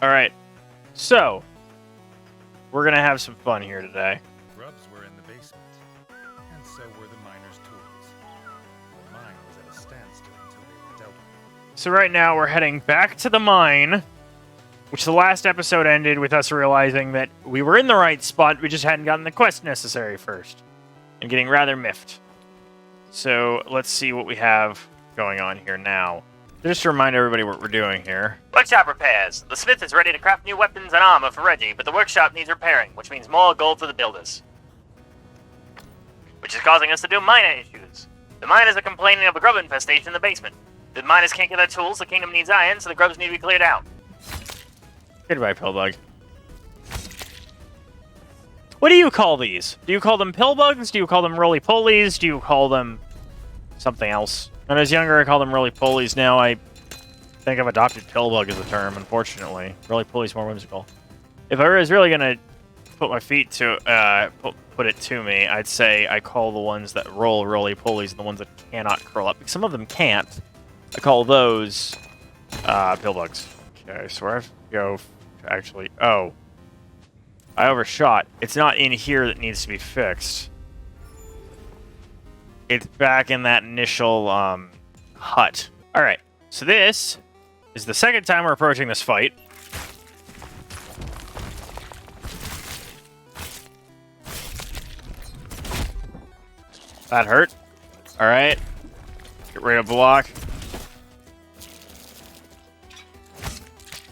Alright, so we're gonna have some fun here today. Grubs were in the basement, and so were the miners' tools. The mine was at a standstill until they were dealt with. So right now we're heading back to the mine, which the last episode ended with us realizing that we were in the right spot, we just hadn't gotten the quest necessary first, and getting rather miffed. So let's see what we have going on here now. Just to remind everybody what we're doing here. Workshop repairs. The smith is ready to craft new weapons and armor for Reggie, but the workshop needs repairing, which means more gold for the builders. Which is causing us to do miner issues. The miners are complaining of a grub infestation in the basement. The miners can't get their tools, the kingdom needs iron, so the grubs need to be cleared out. Goodbye, Pillbug. What do you call these? Do you call them pillbugs? Do you call them roly-polies? Do you call them something else? When I was younger, I called them roly-polies. Now I think I've adopted pillbug as a term, unfortunately. Roly-polies more whimsical. If I was really going to put my feet to, put it to me, I'd say I call the ones that roll roly-polies and the ones that cannot curl up. Some of them can't. I call those, pillbugs. Okay, so where I have to go to actually... Oh. I overshot. It's not in here that needs to be fixed. It's back in that initial hut. Alright, so this is the second time we're approaching this fight. That hurt. Alright. Get rid of block.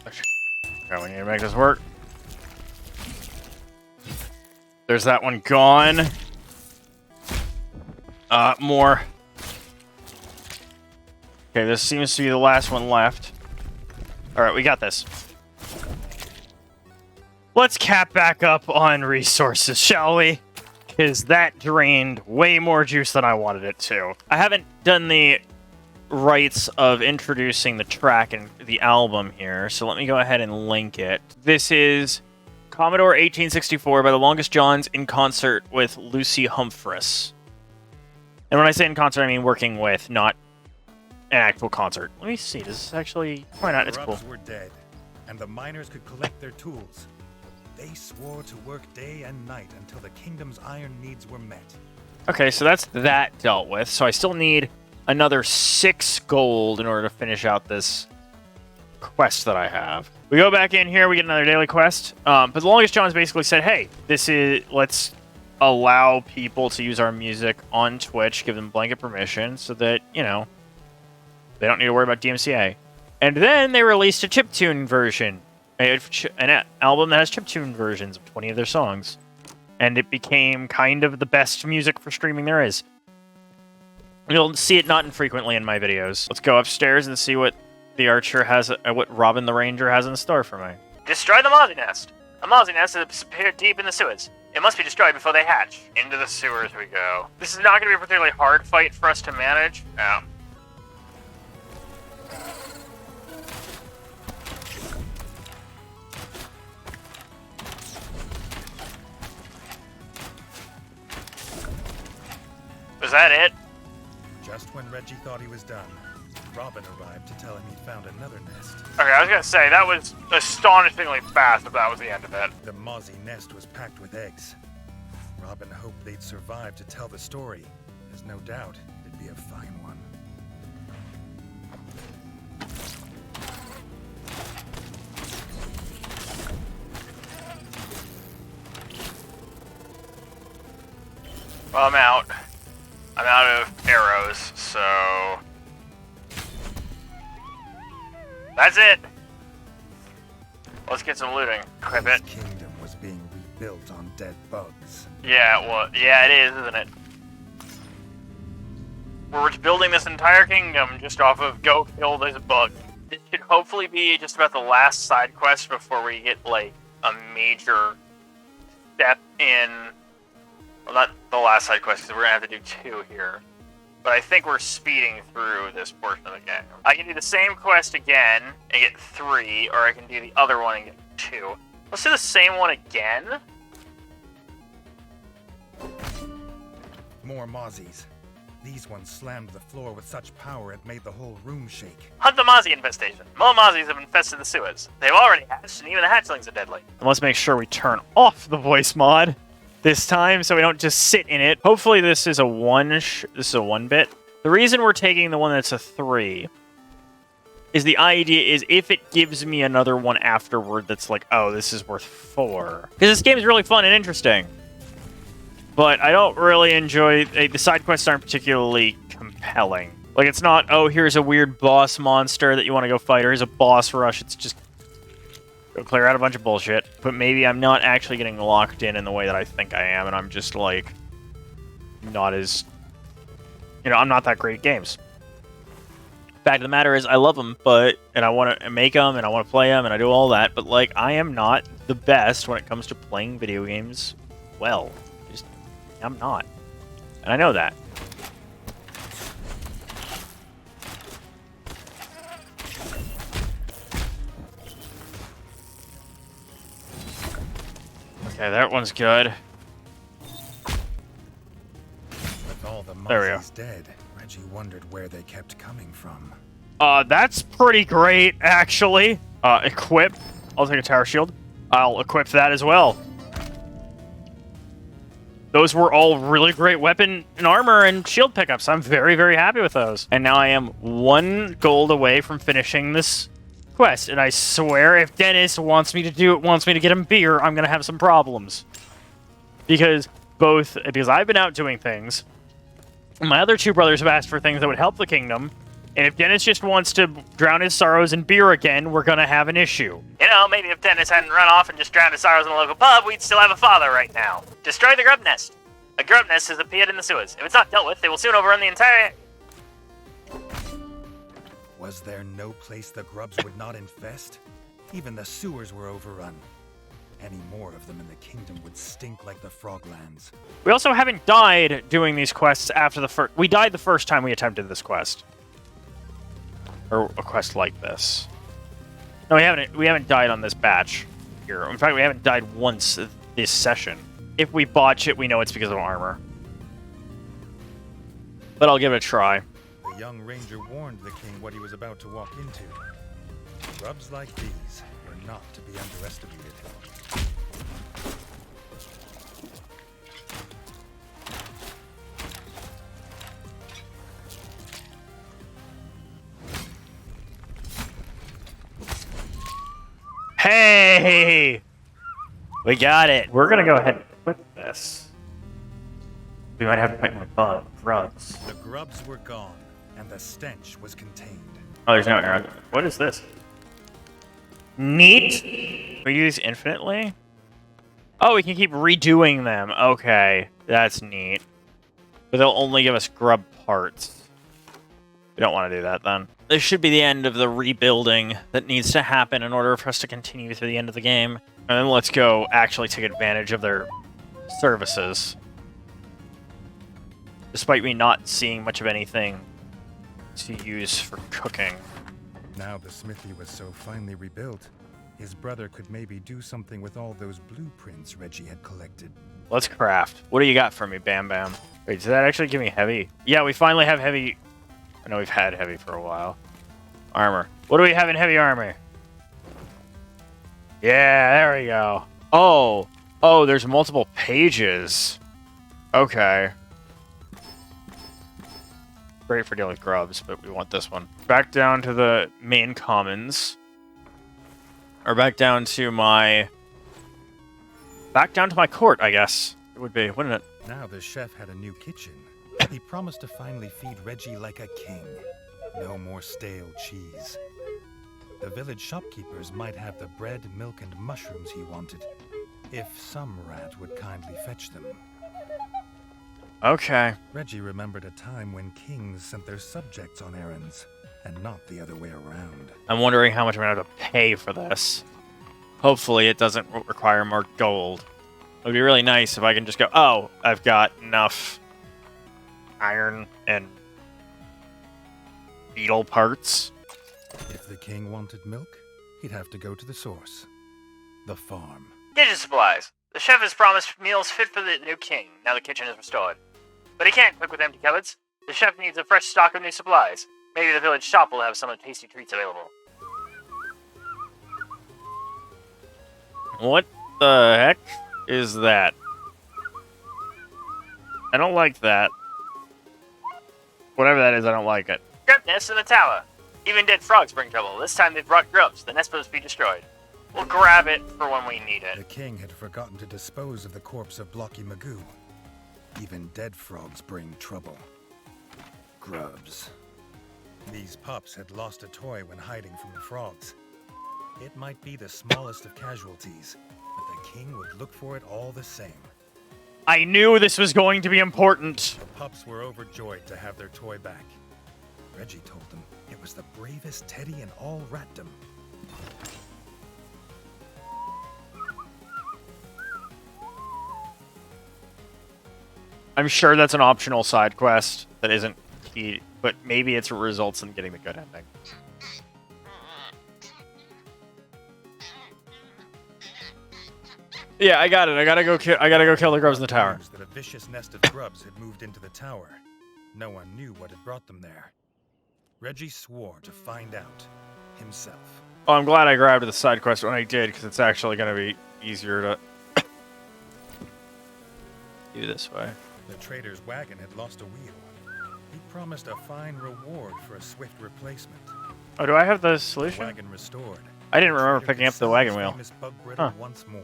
Okay, we need to make this work. There's that one gone. More. Okay, this seems to be the last one left. Alright, we got this. Let's cap back up on resources, shall we? Because that drained way more juice than I wanted it to. I haven't done the rights of introducing the track and the album here, so let me go ahead and link it. This is Commodore 1864 by the Longest Johns in concert with Lucy Humphreys. And when I say in concert, I mean working with, not an actual concert. Let me see, does this actually... Why not? It's cool. The grubs were dead, and the miners could collect their tools. They swore to work day and night until the kingdom's iron needs were met. Okay, so that's that dealt with. So I still need another 6 gold in order to finish out this quest that I have. We go back in here, we get another daily quest. But the Longest Johns basically said, hey, let's allow people to use our music on Twitch, give them blanket permission so that, you know, they don't need to worry about DMCA. And then they released a chiptune version, an album that has chiptune versions of 20 of their songs. And it became kind of the best music for streaming there is. You'll see it not infrequently in my videos. Let's go upstairs and see what the archer has, what Robin the Ranger has in store for me. Destroy the Mozzie nest. A Mozzie nest has disappeared deep in the sewers. It must be destroyed before they hatch. Into the sewers we go. This is not going to be a particularly hard fight for us to manage. Was that it? Just when Reggie thought he was done, Robin arrived to tell him he'd found another nest. Okay, I was going to say, that was astonishingly fast if that was the end of it. The Mozzie nest was packed with eggs. Robin hoped they'd survive to tell the story. There's no doubt it'd be a fine one. Well, I'm out. I'm out of arrows, so... That's it! Let's get some looting. Equip it. This kingdom was being rebuilt on dead bugs. Yeah, well, yeah, it is, isn't it? We're building this entire kingdom just off of go kill this bug. This should hopefully be just about the last side quest before we get, like, a major step in... Well, not the last side quest, because we're going to have to do 2 here. But I think we're speeding through this portion of the game. I can do the same quest again and get 3, or I can do the other one and get 2. Let's do the same one again. More Mozzies. These ones slammed the floor with such power it made the whole room shake. Hunt the Mozzie infestation. More Mozzies have infested the sewers. They've already hatched, and even the hatchlings are deadly. And let's make sure we turn off the voice mod this time so we don't just sit in it. Hopefully this is a one bit. The reason we're taking the one that's a 3 is the idea is if it gives me another one afterward that's like, oh, this is worth 4. Because this game is really fun and interesting. But I don't really enjoy... The side quests aren't particularly compelling. Like, it's not, oh, here's a weird boss monster that you want to go fight, or here's a boss rush. It's just... go clear out a bunch of bullshit. But maybe I'm not actually getting locked in the way that I think I am, and I'm just, like... not as... you know, I'm not that great at games. Fact of the matter is, I love them, but... and I want to make them, and I want to play them, and I do all that, but, like, I am not the best when it comes to playing video games well. I'm not. And I know that. Okay, that one's good. With all the There we go. Mozzies dead, Reggie wondered where they kept coming from. That's pretty great, actually. Equip. I'll take a tower shield. I'll equip that as well. Those were all really great weapon and armor and shield pickups. I'm very, very happy with those. And now I am 1 gold away from finishing this quest. And I swear if Dennis wants me to get him beer, I'm going to have some problems. Because I've been out doing things. My other 2 brothers have asked for things that would help the kingdom. And if Dennis just wants to drown his sorrows in beer again, we're going to have an issue. You know, maybe if Dennis hadn't run off and just drowned his sorrows in the local pub, we'd still have a father right now. Destroy the grub nest. A grub nest has appeared in the sewers. If it's not dealt with, they will soon overrun the entire... Was there no place the grubs would not infest? Even the sewers were overrun. Any more of them in the kingdom would stink like the Froglands. We also haven't died doing these quests after the first... we died the first time we attempted this quest. Or a quest like this. No, we haven't died on this batch here. In fact, we haven't died once this session. If we botch it, we know it's because of armor. But I'll give it a try. The young ranger warned the king what he was about to walk into. Grubs like these were not to be underestimated. Hey! We got it. We're gonna go ahead and equip this. We might have to fight more grubs. The grubs were gone, and the stench was contained. Oh, there's no arrow. What is this? Neat. Can we do these infinitely? Oh, we can keep redoing them. Okay, that's neat. But they'll only give us grub parts. We don't want to do that then. This should be the end of the rebuilding that needs to happen in order for us to continue through the end of the game. And then let's go actually take advantage of their services. Despite me not seeing much of anything to use for cooking. Now the smithy was so finely rebuilt, his brother could maybe do something with all those blueprints Reggie had collected. Let's craft. What do you got for me, Bam Bam? Wait, does that actually give me heavy? Yeah, we finally have heavy... I know we've had heavy for a while. Armor. What do we have in heavy armor? Yeah, there we go. Oh. Oh, there's multiple pages. Okay. Great for dealing with grubs, but we want this one. Back down to the main commons. Or back down to my... back down to my court, I guess. It would be, wouldn't it? Now the chef had a new kitchen. He promised to finally feed Reggie like a king. No more stale cheese. The village shopkeepers might have the bread, milk, and mushrooms he wanted, if some rat would kindly fetch them. Okay. Reggie remembered a time when kings sent their subjects on errands, and not the other way around. I'm wondering how much I'm going to have to pay for this. Hopefully it doesn't require more gold. It would be really nice if I can just go, oh, I've got enough iron and beetle parts. If the king wanted milk, he'd have to go to the source. The farm. Kitchen supplies. The chef has promised meals fit for the new king, now the kitchen is restored. But he can't cook with empty cupboards. The chef needs a fresh stock of new supplies. Maybe the village shop will have some of the tasty treats available. What the heck is that? I don't like that. Whatever that is, I don't like it. Grub nest in the tower. Even dead frogs bring trouble. This time they've brought grubs. The nest must be destroyed. We'll grab it for when we need The it. king had forgotten to dispose of the corpse of Blocky Magoo. Even dead frogs bring trouble. Grubs. These pups had lost a toy when hiding from the frogs. It might be the smallest of casualties, but the king would look for it all the same. I knew this was going to be important. The pups were overjoyed to have their toy back. Reggie told them it was the bravest teddy in all ratdom. I'm sure that's an optional side quest that isn't key, but maybe it results in getting the good ending. Yeah, I got it. I gotta go kill the grubs in the tower. News that a vicious nest of grubs had moved into the tower. No one knew what had brought them there. Reggie swore to find out himself. Oh, I'm glad I grabbed the side quest when I did, because it's actually gonna be easier to do this way. The trader's wagon had lost a wheel. He promised a fine reward for a swift replacement. Oh, do I have the The solution? wagon restored. I didn't remember Trader picking could up the sell wagon his wheel. famous bug brittle Huh. once more.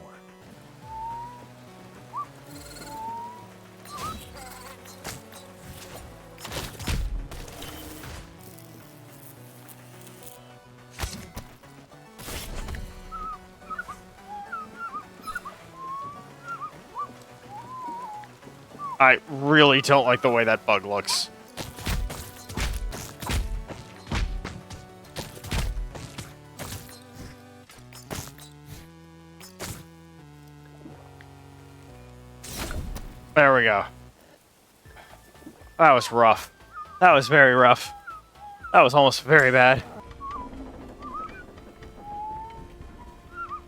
I really don't like the way that bug looks. There we go. That was rough. That was very rough. That was almost very bad.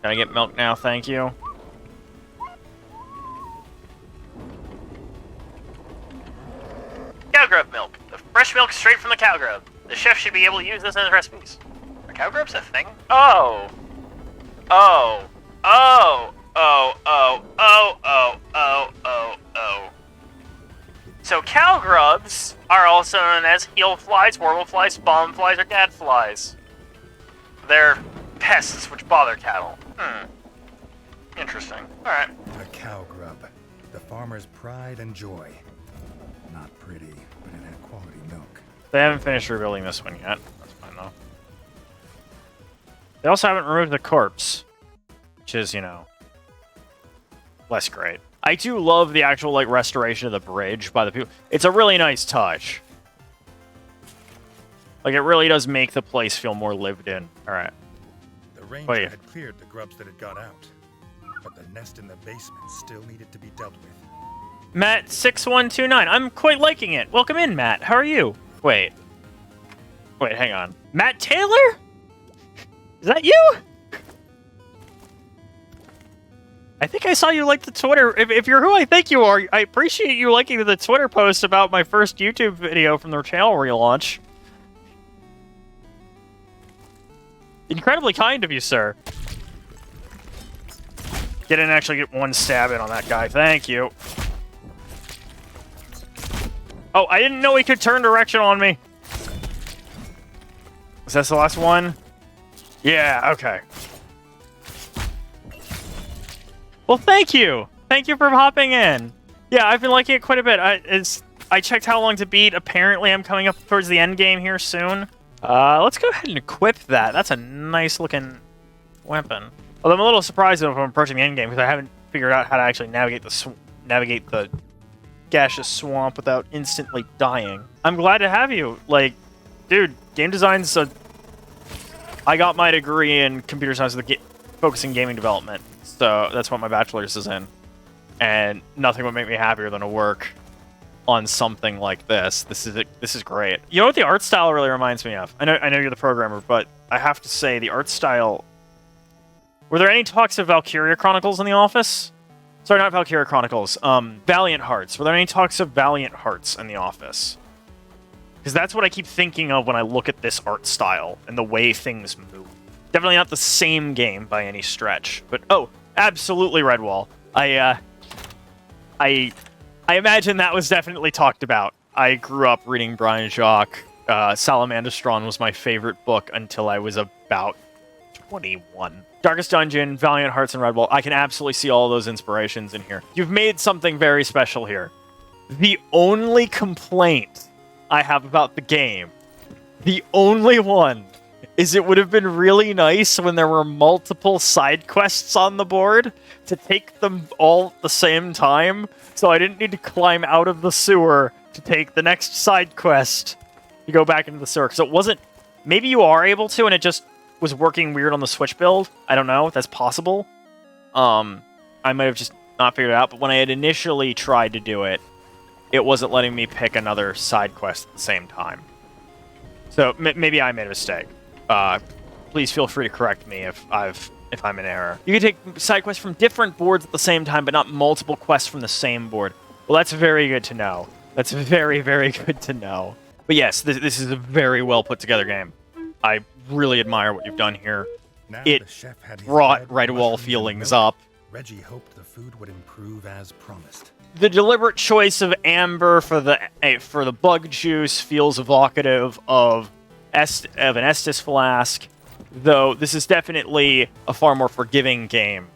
Can I get milk now? Thank you. Cow grub milk. The fresh milk straight from the cow grub. The chef should be able to use this in his recipes. Are cow grubs a thing? Oh. Oh. Oh. Oh. Oh. Oh. Oh. Oh. Oh. Oh. So cow grubs are also known as heel flies, warble flies, bomb flies, or gad flies. They're pests which bother cattle. Interesting. Alright. A cow grub. The farmer's pride and joy. Not pretty, but it had quality milk. They haven't finished rebuilding this one yet. That's fine, though. They also haven't removed the corpse, which is, you know, less great. I do love the actual, like, restoration of the bridge by the people. It's a really nice touch. Like, it really does make the place feel more lived in. All right. The ranger had cleared the grubs that had got out, but the nest in the basement still needed to be dealt with. Matt6129. I'm quite liking it. Welcome in, Matt. How are you? Wait, hang on. Matt Taylor? Is that you? I think I saw you like the Twitter. If you're who I think you are, I appreciate you liking the Twitter post about my first YouTube video from the channel relaunch. Incredibly kind of you, sir. Didn't actually get one stab in on that guy. Thank you. Oh, I didn't know he could turn direction on me. Is that the last one? Yeah, okay. Well, thank you. Thank you for hopping in. Yeah, I've been liking it quite a bit. I checked how long to beat. Apparently, I'm coming up towards the end game here soon. Let's go ahead and equip that. That's a nice looking weapon. Although I'm a little surprised if I'm approaching the end game because I haven't figured out how to actually navigate the gaseous swamp without instantly dying. I'm glad to have you. Like, dude, game design's I got my degree in computer science with focusing gaming development. So that's what my bachelor's is in. And nothing would make me happier than to work on something like this. This is great. You know what the art style really reminds me of? I know you're the programmer, but I have to say the art style. Were there any talks of Valkyria Chronicles in the office? Sorry, not Valkyria Chronicles. Valiant Hearts. Were there any talks of Valiant Hearts in the office? Because that's what I keep thinking of when I look at this art style and the way things move. Definitely not the same game by any stretch. But, oh, absolutely, Redwall. I imagine that was definitely talked about. I grew up reading Brian Jacques. Salamandastron was my favorite book until I was about 21. Darkest Dungeon, Valiant Hearts, and Redwall. I can absolutely see all those inspirations in here. You've made something very special here. The only complaint I have about the game, the only one, is it would have been really nice when there were multiple side quests on the board to take them all at the same time, so I didn't need to climb out of the sewer to take the next side quest to go back into the sewer. So it wasn't... Maybe you are able to, and it just was working weird on the Switch build. I don't know. That's possible. I might have just not figured it out, but when I had initially tried to do it, it wasn't letting me pick another side quest at the same time. So maybe I made a mistake. Please feel free to correct me if I'm in error. You can take side quests from different boards at the same time, but not multiple quests from the same board. Well, that's very good to know. That's very, very good to know. But yes, this is a very well put together game. I really admire what you've done here. Now It the chef had his brought bread, Redwall mushrooms, and feelings milk. up. Reggie hoped the food would improve as promised. The deliberate choice of amber for the bug juice feels evocative of an Estus flask, though this is definitely a far more forgiving game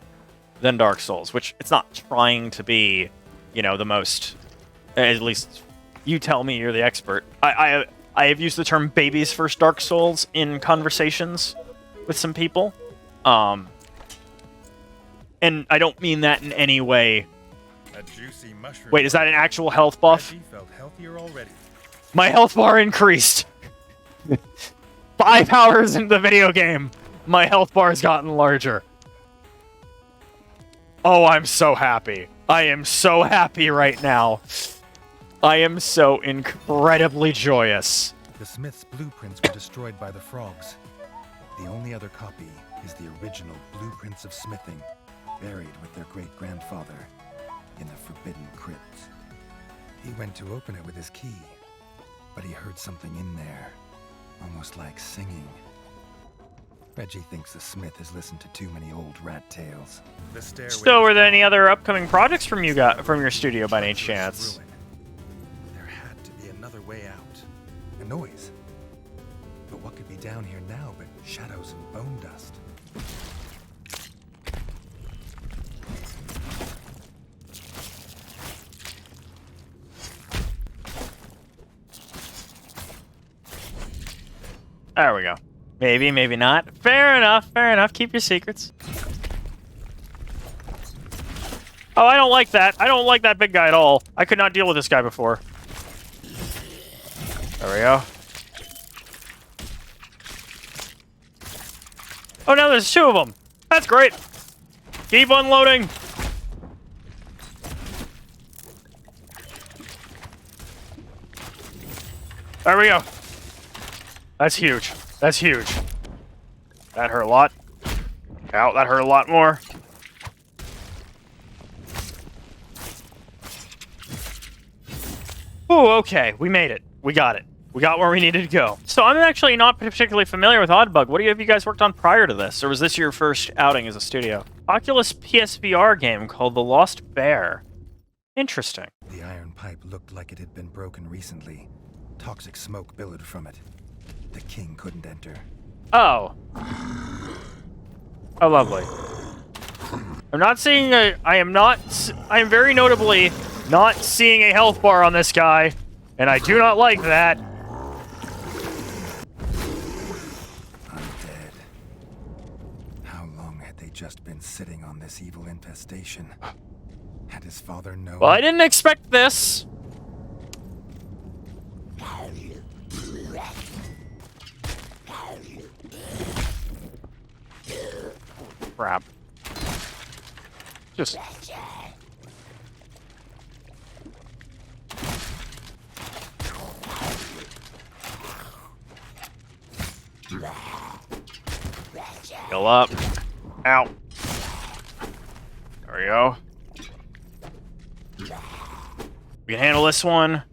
than Dark Souls, which it's not trying to be, you know, the most... At least you tell me, you're the expert. I have used the term baby's first Dark Souls in conversations with some people. And I don't mean that in any way. A juicy mushroom. Wait, is that an actual health buff? Reggie felt healthier already. My health bar increased. 5 hours into the video game, my health bar has gotten larger. Oh, I'm so happy. I am so happy right now. I am so incredibly joyous. The smith's blueprints were destroyed by the frogs. The only other copy is the original blueprints of smithing, buried with their great-grandfather in the Forbidden Crypt. He went to open it with his key, but he heard something in there, almost like singing. Reggie thinks the smith has listened to too many old rat tales. The stairway So, were there any other upcoming projects from your studio by any chance? ruin. There had to be another way out. A noise. But what could be down here now but shadows and bone dust? There we go. Maybe, maybe not. Fair enough, fair enough. Keep your secrets. Oh, I don't like that. I don't like that big guy at all. I could not deal with this guy before. There we go. Oh, now there's 2 of them. That's great. Keep unloading. There we go. That's huge. That's huge. That hurt a lot. Ow, that hurt a lot more. Ooh, okay. We made it. We got it. We got where we needed to go. So I'm actually not particularly familiar with Oddbug. What have you guys worked on prior to this? Or was this your first outing as a studio? Oculus PSVR game called The Lost Bear. Interesting. The iron pipe looked like it had been broken recently. Toxic smoke billowed from it. The king couldn't enter. Oh. Oh, lovely. I'm not seeing a... I am very notably not seeing a health bar on this guy, and I do not like that. Undead. How long had they just been sitting on this evil infestation? Had his father known? Well, I didn't expect this. Crap. Just... Heal up. Ow. There we go. We can handle this one.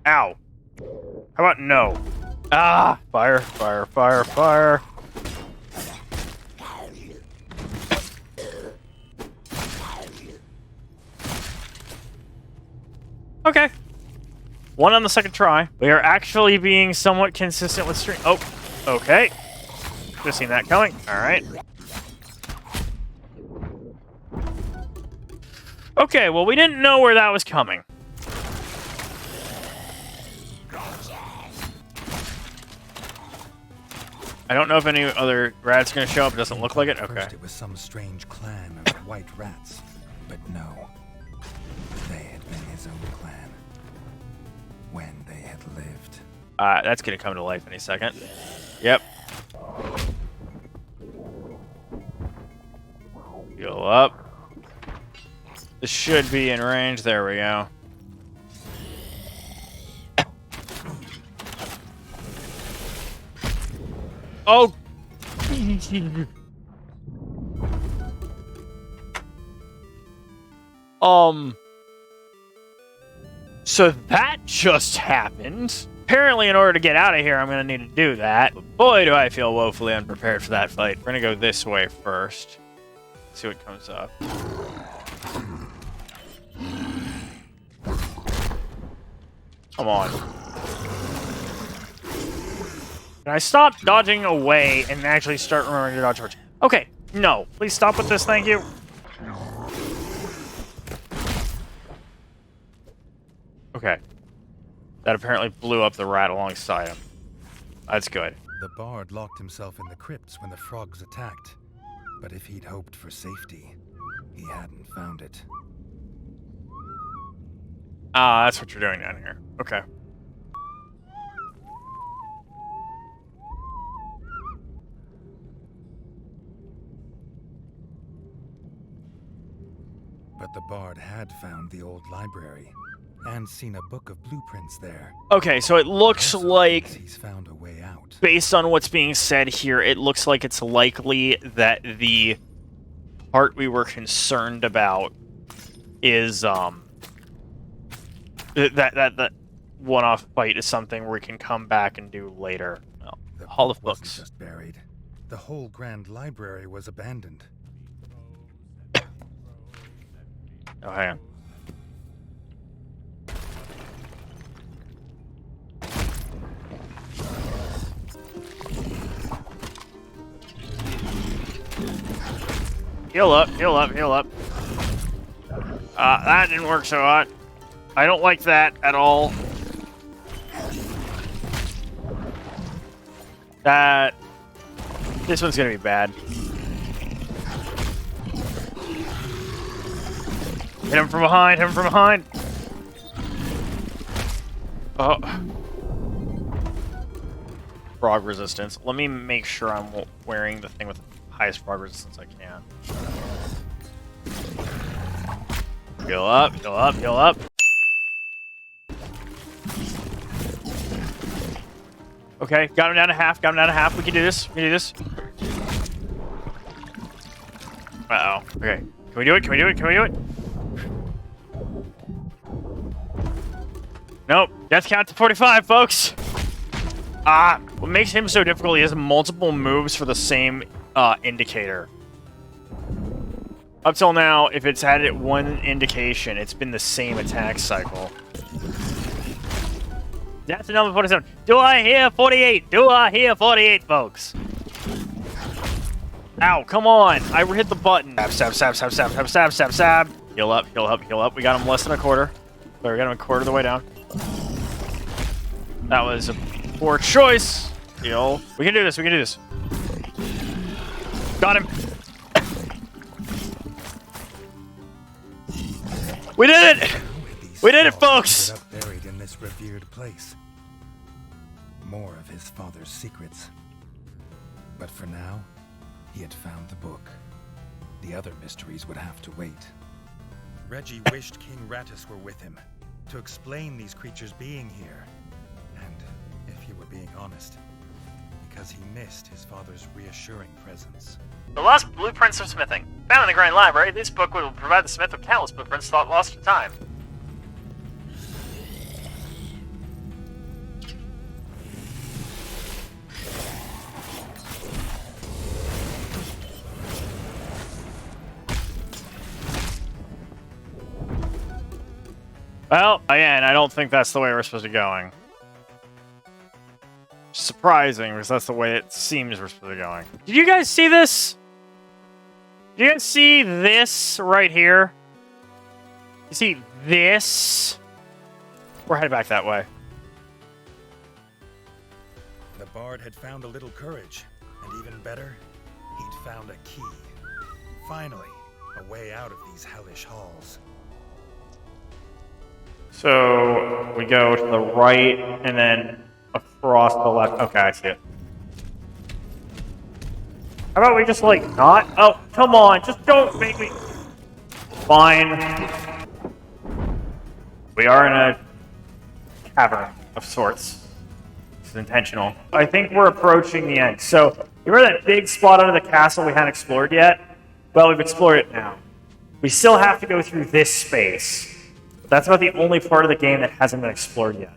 Ow. How about no? Ah! Fire, fire, fire, fire. Okay. One on the second try. We are actually being somewhat consistent with stream. Oh, okay. Just seen that coming. All right. Okay, well, we didn't know where that was coming. I don't know if any other rats are going to show up. It doesn't look like it. Okay. First it was some strange clan of white rats, but no. They had been his own clan when they had lived. That's going to come to life any second. Yep. Go up. This should be in range. There we go. Oh! So that just happened. Apparently, in order to get out of here, I'm going to need to do that. But boy, do I feel woefully unprepared for that fight. We're going to go this way first. See what comes up. Come on. Can I stop dodging away and actually start remembering to dodge towards? Okay, no. Please stop with this, thank you. Okay. That apparently blew up the rat alongside him. That's good. The bard locked himself in the crypts when the frogs attacked. But if he'd hoped for safety, he hadn't found it. Ah, that's what you're doing down here. Okay. But the bard had found the old library and seen a book of blueprints there. Okay, so it looks Also like, thinks he's found a way out. based on what's being said here, it looks like it's likely that the part we were concerned about is that one-off fight is something we can come back and do later. Well, The Hall of book wasn't Books. just buried. The whole grand library was abandoned. Oh, hang on. Heal up, heal up, heal up. That didn't work so hot. I don't like that at all. This one's gonna be bad. Hit him from behind, hit him from behind. Oh. Frog resistance. Let me make sure I'm wearing the thing with the highest frog resistance I can. Heal up, heal up, heal up. Okay, got him down to half, got him down to half. We can do this, we can do this. Uh-oh. Okay. Can we do it? Can we do it? Can we do it? Nope. Death count to 45, folks. What makes him so difficult, he has multiple moves for the same indicator. Up till now, if it's had it one indication, it's been the same attack cycle. That's the number 47. Do I hear 48? Do I hear 48, folks? Ow, come on. I hit the button. Stab, stab, stab, stab, stab, stab, stab, stab. Heal up, heal up, heal up. We got him less than a quarter. So we got him a quarter of the way down. That was a poor choice. Heal. We can do this, we can do this. Got him. We did it! We did it, folks! Ended up buried in this revered place. More of his father's secrets. But for now, he had found the book. The other mysteries would have to wait. Reggie wished King Rattus were with him to explain these creatures being here. And, if he were being honest, because he missed his father's reassuring presence. The Lost Blueprints of Smithing. Found in the Grand Library, this book will provide the smith with countless blueprints thought lost to time. Well, again, I don't think that's the way we're supposed to be going. Surprising, because that's the way it seems we're supposed to be going. Did you guys see this? Did you guys see this right here? You see this? We're headed back that way. The bard had found a little courage, and even better, he'd found a key. Finally, a way out of these hellish halls. So we go to the right and then across the left. Okay, I see it. How about we just like not? Oh, come on, just don't make me. Fine. We are in a cavern of sorts. This is intentional. I think we're approaching the end. So, you remember that big spot under the castle we hadn't explored yet? Well, we've explored it now. We still have to go through this space. That's about the only part of the game that hasn't been explored yet.